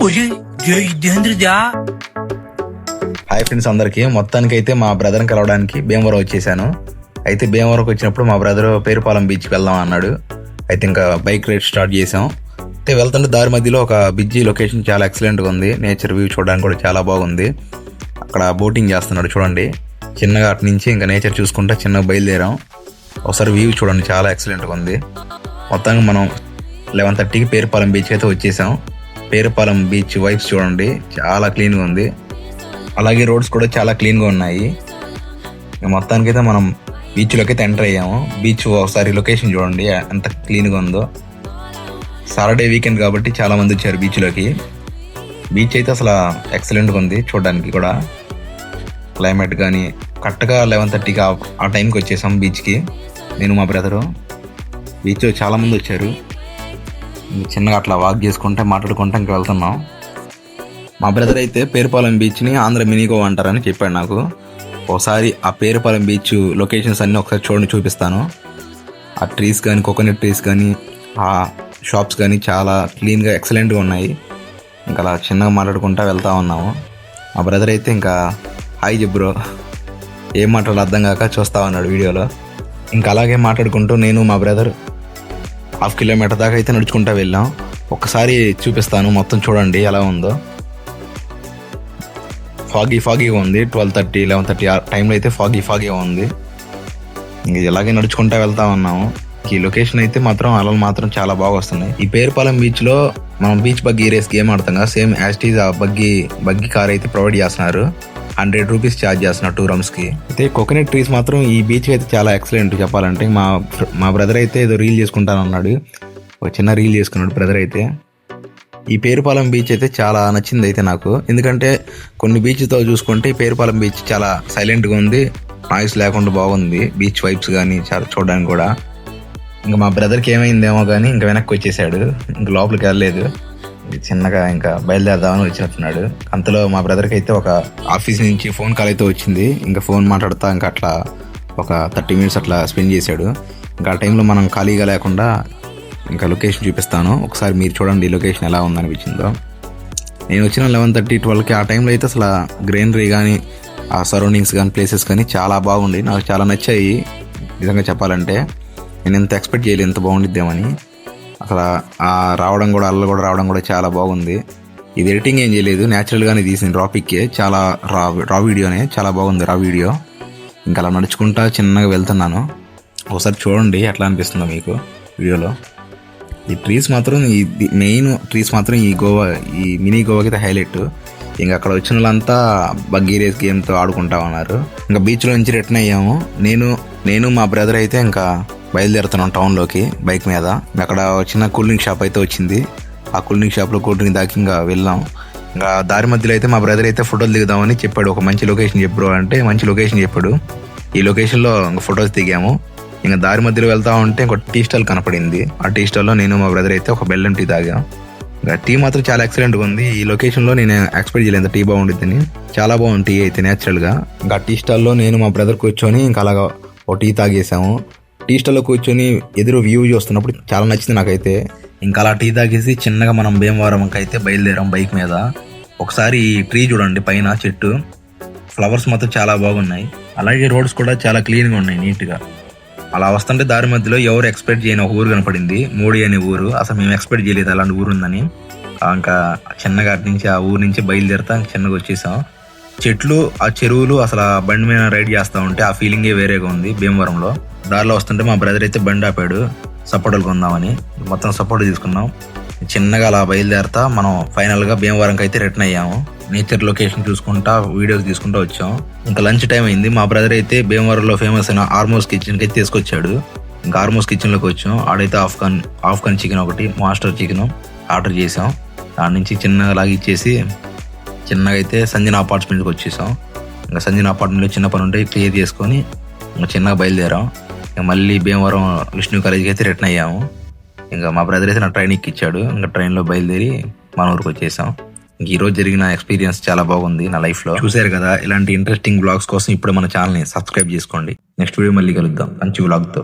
Hi friends అందరికి. మొత్తానికి అయితే మా బ్రదర్ని కలవడానికి భీమవరం వచ్చేసాను. అయితే భీమవరంకి వచ్చినప్పుడు మా బ్రదర్ పేరుపాలెం బీచ్కి వెళ్దాం అన్నాడు. అయితే ఇంకా బైక్ రైడ్ స్టార్ట్ చేసాం. అయితే వెళ్తుంటే దారి మధ్యలో ఒక బిజీ లొకేషన్ చాలా ఎక్సలెంట్గా ఉంది. నేచర్ వ్యూ చూడడానికి కూడా చాలా బాగుంది. అక్కడ బోటింగ్ చేస్తున్నాడు చూడండి. చిన్నగా అటు నుంచి ఇంకా నేచర్ చూసుకుంటా చిన్నగా బయలుదేరాం. ఒకసారి వ్యూ చూడండి, చాలా ఎక్సలెంట్గా ఉంది. మొత్తంగా మనం 11:30కి పేరుపాలెం బీచ్కి అయితే వచ్చేసాం. పేరుపాలెం బీచ్ వైబ్స్ చూడండి, చాలా క్లీన్గా ఉంది. అలాగే రోడ్స్ కూడా చాలా క్లీన్గా ఉన్నాయి. మొత్తానికి అయితే మనం బీచ్లోకి అయితే ఎంటర్ అయ్యాము. బీచ్ ఒకసారి లొకేషన్ చూడండి ఎంత క్లీన్గా ఉందో. సాటర్డే వీకెండ్ కాబట్టి చాలా మంది వచ్చారు బీచ్లోకి. బీచ్ అయితే అసలు ఎక్సలెంట్గా ఉంది చూడడానికి కూడా. క్లైమేట్ కానీ కరెక్ట్గా 11:30కి ఆ టైంకి వచ్చేసాం బీచ్కి. నేను మా బ్రదరు. బీచ్లో చాలామంది వచ్చారు. చిన్నగా అట్లా వాక్ చేసుకుంటే మాట్లాడుకుంటా ఇంక వెళ్తున్నాం. మా బ్రదర్ అయితే పేరుపాలెం బీచ్ని ఆంధ్ర మినీ గోవా అంటారని చెప్పాడు నాకు. ఒకసారి ఆ పేరుపాలెం బీచ్ లొకేషన్స్ అన్నీ ఒకసారి చూడండి, చూపిస్తాను. ఆ ట్రీస్ కానీ, కోకోనట్ ట్రీస్ కానీ, ఆ షాప్స్ కానీ చాలా క్లీన్గా ఎక్సలెంట్గా ఉన్నాయి. ఇంకా అలా చిన్నగా మాట్లాడుకుంటా వెళ్తూ ఉన్నాము. మా బ్రదర్ అయితే ఇంకా హాయ్ చెబ్రో, ఏం మాట్లాడాలో అర్థం కాక చూస్తూ ఉన్నాడు వీడియోలో. ఇంకా అలాగే మాట్లాడుకుంటూ నేను మా బ్రదర్ 1/2 కిలోమీటర్ దాకా అయితే నడుచుకుంటూ వెళ్ళాం. ఒక్కసారి చూపిస్తాను, మొత్తం చూడండి ఎలా ఉందో. ఫాగీగా ఉంది. 12:30, 11:30 ఆ టైంలో అయితే ఫాగీగా ఉంది. ఇంక ఇలాగే నడుచుకుంటూ వెళ్తా ఉన్నాము. ఈ లొకేషన్ అయితే మాత్రం అలలు మాత్రం చాలా బాగా వస్తున్నాయి. ఈ పేరుపాలెం బీచ్లో మనం బీచ్ బగ్గీ రేస్ గేమ్ ఆడతాం కదా, సేమ్ యాస్టీజ్ ఆ బగ్గీ కార్ అయితే ప్రొవైడ్ చేస్తున్నారు. 100 రూపీస్ ఛార్జ్ చేస్తున్నారు 2 రౌండ్స్కి. అయితే కోకోనట్ ట్రీస్ మాత్రం ఈ బీచ్ అయితే చాలా ఎక్సలెంట్ చెప్పాలంటే. మా బ్రదర్ అయితే ఏదో రీల్ చేసుకుంటానన్నాడు. ఒక చిన్న రీల్ చేసుకున్నాడు బ్రదర్ అయితే. ఈ పేరుపాలెం బీచ్ అయితే చాలా నచ్చింది అయితే నాకు. ఎందుకంటే కొన్ని బీచ్తో చూసుకుంటే ఈ పేరుపాలెం బీచ్ చాలా సైలెంట్గా ఉంది, నాయిస్ లేకుండా బాగుంది. బీచ్ వైబ్స్ కానీ చాలా చూడడానికి కూడా. ఇంకా మా బ్రదర్కి ఏమైందేమో కానీ ఇంకా వెనక్కి వచ్చేసాడు, ఇంకా లోపలికి వెళ్ళలేదు. చిన్నగా ఇంకా బయలుదేరదామని వచ్చినట్టున్నాడు. అంతలో మా బ్రదర్కి అయితే ఒక ఆఫీస్ నుంచి ఫోన్ కాల్ అయితే వచ్చింది. ఇంకా ఫోన్ మాట్లాడుతా ఇంకా అట్లా ఒక 30 మినిట్స్ అట్లా స్పెండ్ చేశాడు. ఇంకా ఆ టైంలో మనం ఖాళీగా లేకుండా ఇంకా లొకేషన్ చూపిస్తాను, ఒకసారి మీరు చూడండి లొకేషన్ ఎలా ఉందనిపించిందో. నేను వచ్చిన 11:30, 12కి ఆ టైంలో అయితే అసలు గ్రీనరీ కానీ, ఆ సరౌండింగ్స్ కానీ, ప్లేసెస్ కానీ చాలా బాగుండి నాకు చాలా నచ్చాయి నిజంగా చెప్పాలంటే. నేను ఎంత ఎక్స్పెక్ట్ చేయలేదు ఎంత బాగుండిద్దామని. అసలు ఆ రావడం కూడా, అల్లలు కూడా రావడం కూడా చాలా బాగుంది. ఇది ఎడిటింగ్ ఏం చేయలేదు, న్యాచురల్గానే తీసిన రా పిక్కే. చాలా రా వీడియోనే, చాలా బాగుంది రా వీడియో. ఇంకా అలా నడుచుకుంటా చిన్నగా వెళ్తున్నాను. ఒకసారి చూడండి ఎట్లా అనిపిస్తుందో మీకు వీడియోలో. ఈ ట్రీస్ మాత్రం, ఈ మెయిన్ ట్రీస్ మాత్రం ఈ మినీ గోవాకి అయితే హైలైట్. ఇంకా అక్కడ వచ్చిన వాళ్ళంతా బగ్గీ రేస్ గేమ్తో ఆడుకుంటా ఉన్నారు. ఇంకా బీచ్లో నుంచి రిటర్న్ అయ్యాము. నేను మా బ్రదర్ అయితే ఇంకా బయలుదేరుతున్నాం టౌన్లోకి బైక్ మీద. అక్కడ చిన్న కూల్ డ్రింక్ షాప్ అయితే వచ్చింది. ఆ కూల్ డ్రింక్ షాప్లో కూల్ డ్రింక్ దాకి ఇంకా వెళ్ళాం. ఇంకా దారి మధ్యలో అయితే మా బ్రదర్ అయితే ఫోటోలు దిగుదామని చెప్పాడు. ఒక మంచి లొకేషన్ చెప్పు అంటే మంచి లొకేషన్ చెప్పాడు. ఈ లొకేషన్లో ఇంకా ఫొటోస్ దిగాము. ఇంకా దారి మధ్యలో వెళ్తా ఉంటే ఒక టీ స్టాల్ కనపడింది. ఆ టీ స్టాల్లో నేను మా బ్రదర్ అయితే ఒక బెల్లం టీ తాగాం. ఇంకా టీ మాత్రం చాలా ఎక్సలెంట్గా ఉంది. ఈ లొకేషన్లో నేను ఎక్స్పెక్ట్ చేయలేదు టీ బాగుండిద్దని. చాలా బాగుంది టీ అయితే నేచురల్గా. ఇంకా టీ స్టాల్లో నేను మా బ్రదర్ కూర్చొని ఇంకా అలాగా ఒక టీ తాగేసాము. టీ స్టాల్లో కూర్చొని ఎదురు వ్యూ చూస్తున్నప్పుడు చాలా నచ్చింది నాకైతే. ఇంకా అలా టీ తాగేసి చిన్నగా మనం భీమవరంకి అయితే బయలుదేరాం బైక్ మీద. ఒకసారి ఈ ట్రీ చూడండి, పైన చెట్టు ఫ్లవర్స్ మాత్రం చాలా బాగున్నాయి. అలాగే రోడ్స్ కూడా చాలా క్లీన్గా ఉన్నాయి, నీట్గా. అలా వస్తుంటే దారి మధ్యలో ఎవరు ఎక్స్పెక్ట్ చేయని ఒక ఊరు కనపడింది, మూడి అనే ఊరు. అసలు మేము ఎక్స్పెక్ట్ చేయలేదు అలాంటి ఊరు ఉందని. ఇంకా చిన్నగా అటు నుంచి ఆ ఊరు నుంచి బయలుదేరుతా చిన్నగా వచ్చేసాం. చెట్లు, ఆ చెరువులు, అసలు ఆ బండి మీద రైడ్ చేస్తూ ఉంటే ఆ ఫీలింగే వేరేగా ఉంది భీమవరంలో. దారిలో వస్తుంటే మా బ్రదర్ అయితే బండి ఆపాడు సపోర్టులు కొందామని. మొత్తం సపోర్ట్ తీసుకున్నాం. చిన్నగా అలా బయలుదేరుతా మనం ఫైనల్గా భీమవరంకి అయితే రిటర్న్ అయ్యాము. నేచర్ లొకేషన్ చూసుకుంటా వీడియోస్ తీసుకుంటూ వచ్చాం. ఇంకా లంచ్ టైం అయింది. మా బ్రదర్ అయితే భీమవరంలో ఫేమస్ అయిన ఆర్మోస్ కిచెన్కి అయితే తీసుకొచ్చాడు. ఇంకా ఆర్మోస్ కిచెన్లోకి వచ్చాం. ఆడైతే ఆఫ్ఘన్ చికెన్ ఒకటి, మాస్టర్ చికెన్ ఆర్డర్ చేసాం. దాని నుంచి చిన్నగా లాగిచ్చేసి చిన్నగా అయితే సంజన అపార్ట్మెంట్కి వచ్చేసాం. ఇంకా సంజన అపార్ట్మెంట్లో చిన్న పని ఉంటే క్లియర్ చేసుకొని ఇంకా చిన్నగా బయలుదేరాం. ఇంకా మళ్ళీ భీమవరం విష్ణు కాలేజీకి అయితే రిటర్న్ అయ్యాము. ఇంకా మా బ్రదర్ అయితే నా ట్రైన్ ఎక్కిచ్చాడు. ఇంకా ట్రైన్లో బయలుదేరి మన ఊరికి వచ్చేసాం. ఇంక ఈరోజు జరిగిన ఎక్స్పీరియన్స్ చాలా బాగుంది నా లైఫ్లో. చూసారు కదా, ఇలాంటి ఇంట్రెస్టింగ్ వ్లాగ్స్ కోసం ఇప్పుడు మన ఛానల్ని సబ్స్క్రైబ్ చేసుకోండి. నెక్స్ట్ వీడియో మళ్ళీ కలుద్దాం మంచి వ్లాగ్తో.